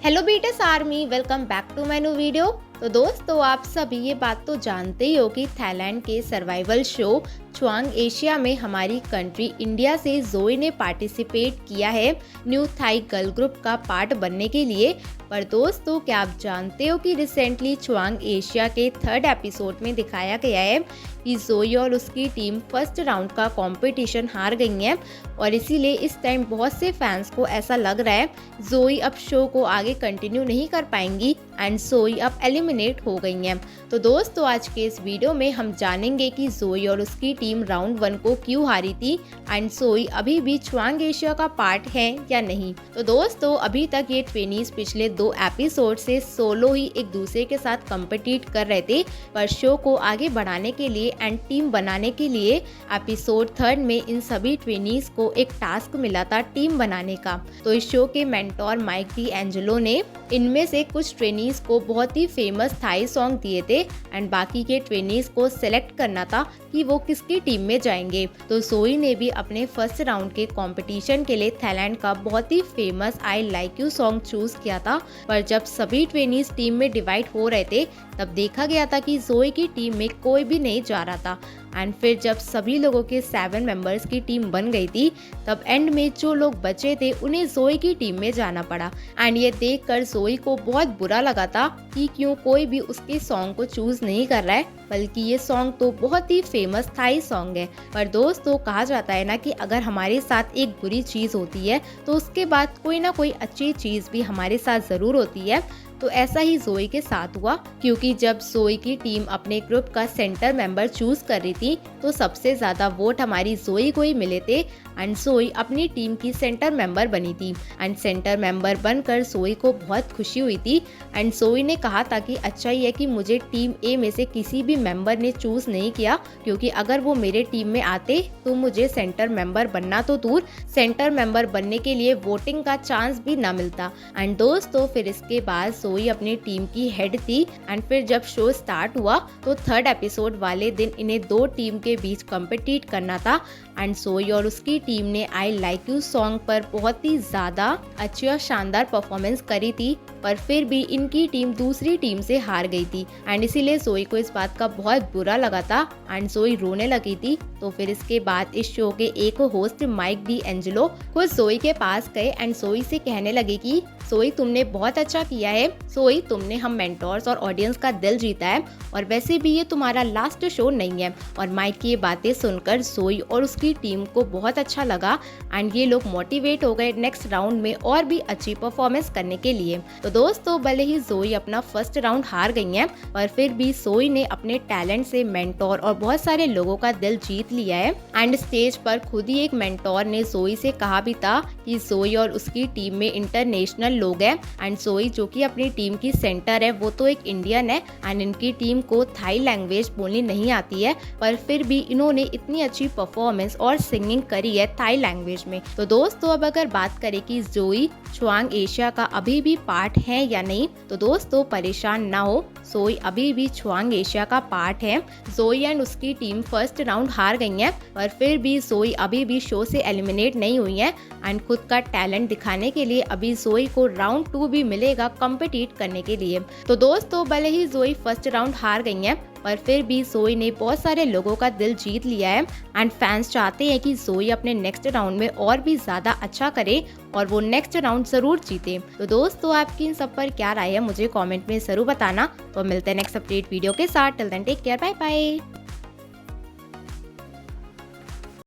Hello BTS army, welcome back to my new video. तो दोस्तों, आप सभी ये बात तो जानते ही हो कि थाईलैंड के सर्वाइवल शो च्वांग एशिया में हमारी कंट्री इंडिया से जोई ने पार्टिसिपेट किया है न्यू थाई गर्ल ग्रुप का पार्ट बनने के लिए। पर दोस्तों, क्या आप जानते हो कि रिसेंटली च्वांग एशिया के 3rd एपिसोड में दिखाया गया है कि जोई और उसकी टीम फर्स्ट राउंड का कंपटीशन हार गई है और इसीलिए इस टाइम बहुत से फैंस को ऐसा लग रहा है जोई अब शो को आगे कंटिन्यू नहीं कर पाएंगी एंड जोई अब एलिमिनेट हो गई हैं। तो दोस्तों, आज के इस वीडियो में हम जानेंगे कि जोई और उसकी टीम राउंड 1 को क्यों हारी थी एंड जोई अभी भी च्वांग एशिया का पार्ट है या नहीं। तो दोस्तों, अभी तक ये ट्वेनीज पिछले 2 एपिसोड से सोलो ही एक दूसरे के साथ कम्पिटिट कर रहे थे, पर शो को आगे बढ़ाने के लिए एंड टीम बनाने के लिए एपिसोड 3 में इन सभी ट्वेनीज को एक टास्क मिला था टीम बनाने का। तो इस शो के मेंटोर माइक डी एंजेलो ने इनमें से कुछ ट्रेनीज को बहुत ही फेमस थाई सॉन्ग दिए थे एंड बाकी के ट्रेनीज को सिलेक्ट करना था कि वो किसकी टीम में जाएंगे। तो जोई ने भी अपने फर्स्ट राउंड के कंपटीशन के लिए थाईलैंड का बहुत ही famous I like you song choose किया था। पर जब सभी ट्रेनीज टीम में डिवाइड हो रहे थे तब देखा गया था कि जोई की टीम में कोई भी नहीं जा रहा था एंड फिर जब सभी लोगों के 7 मेंबर्स की टीम बन गई थी तब एंड में जो लोग बचे थे उन्हें जोई की टीम में जाना पड़ा एंड ये देखकर जोई को बहुत बुरा लगा था कि क्यों कोई भी उसके सॉन्ग को चूज नहीं कर रहा है, बल्कि ये सॉन्ग तो बहुत ही फेमस थाई सॉन्ग है। पर दोस्तों, कहा जाता है ना कि अगर हमारे साथ एक बुरी चीज होती है तो उसके बाद कोई ना कोई अच्छी चीज भी हमारे साथ जरूर होती है। तो ऐसा ही जोई के साथ हुआ, क्योंकि जब जोई की टीम अपने ग्रुप का सेंटर मेंबर चूज कर रही थी तो सबसे ज्यादा वोट हमारी जोई को ही मिले थे एंड जोई अपनी टीम की सेंटर मेंबर बनी थी एंड सेंटर मेंबर बनकर जोई को बहुत खुशी हुई थी एंड जोई ने कहा था कि अच्छा ही है कि मुझे टीम ए में से किसी भी मेंबर ने चूज नहीं किया, क्योंकि अगर वो मेरे टीम में आते तो मुझे सेंटर मेंबर बनना तो दूर, सेंटर मेंबर बनने के लिए वोटिंग का चांस भी ना मिलता। एंड दोस्तों, फिर इसके बाद जोई अपनी टीम की हेड थी एंड फिर जब शो स्टार्ट हुआ तो 3rd एपिसोड वाले दिन इन्हें 2 टीम के बीच कम्पिटिट करना था एंड जोई और उसकी टीम ने आई लाइक यू सॉन्ग पर बहुत ही ज्यादा अच्छी और शानदार परफॉर्मेंस करी थी, पर फिर भी इनकी टीम दूसरी टीम से हार गई थी एंड इसीलिए जोई को इस बात का बहुत बुरा लगा था एंड जोई रोने लगी थी। तो फिर इसके बाद इस शो के एक होस्ट माइक डी एंजेलो खुद जोई के पास गए एंड जोई से कहने लगे कि जोई, तुमने बहुत अच्छा किया है, जोई तुमने हम मेंटोर्स और ऑडियंस का दिल जीता है और वैसे भी ये तुम्हारा लास्ट शो नहीं है। और माइक की ये बातें सुनकर जोई और उसकी टीम को बहुत अच्छा लगा एंड ये लोग मोटिवेट हो गए नेक्स्ट राउंड में और भी अच्छी परफॉर्मेंस करने के लिए। तो दोस्तों, भले ही जोई अपना फर्स्ट राउंड हार गई है, पर फिर भी जोई ने अपने टैलेंट से मेंटोर और बहुत सारे लोगों का दिल जीत लिया है एंड स्टेज पर खुद ही एक मेंटोर ने जोई से कहा भी था कि जोई और उसकी टीम में इंटरनेशनल लोग हैं एंड जोई जो कि अपनी टीम की सेंटर है वो तो एक इंडियन है एंड इनकी टीम को थाई लैंग्वेज बोलनी नहीं आती है, पर फिर भी इन्होंने इतनी अच्छी परफॉर्मेंस और सिंगिंग करी है थाई लैंग्वेज में। तो दोस्तों, अब अगर बात करें कि जोई च्वांग एशिया का अभी भी पार्ट है या नहीं, तो दोस्तों परेशान ना हो, जोई अभी भी च्वांग एशिया का पार्ट है। जोई एंड उसकी टीम फर्स्ट राउंड हार गई है, पर फिर भी जोई अभी भी शो से एलिमिनेट नहीं हुई है एंड खुद का टैलेंट दिखाने के लिए अभी जोई को राउंड 2 भी मिलेगा कम्पिटिट करने के लिए। तो दोस्तों, भले ही जोई फर्स्ट राउंड हार गई है, पर फिर भी जोई ने बहुत सारे लोगों का दिल जीत लिया है एंड फैंस चाहते हैं कि जोई अपने नेक्स्ट राउंड में और भी ज्यादा अच्छा करे और वो नेक्स्ट राउंड जरूर जीते। तो दोस्तों, आपकी इन सब पर क्या राय है मुझे कमेंट में जरूर बताना। तो मिलते हैं नेक्स्ट अपडेट वीडियो के साथ। Till then take care, bye bye.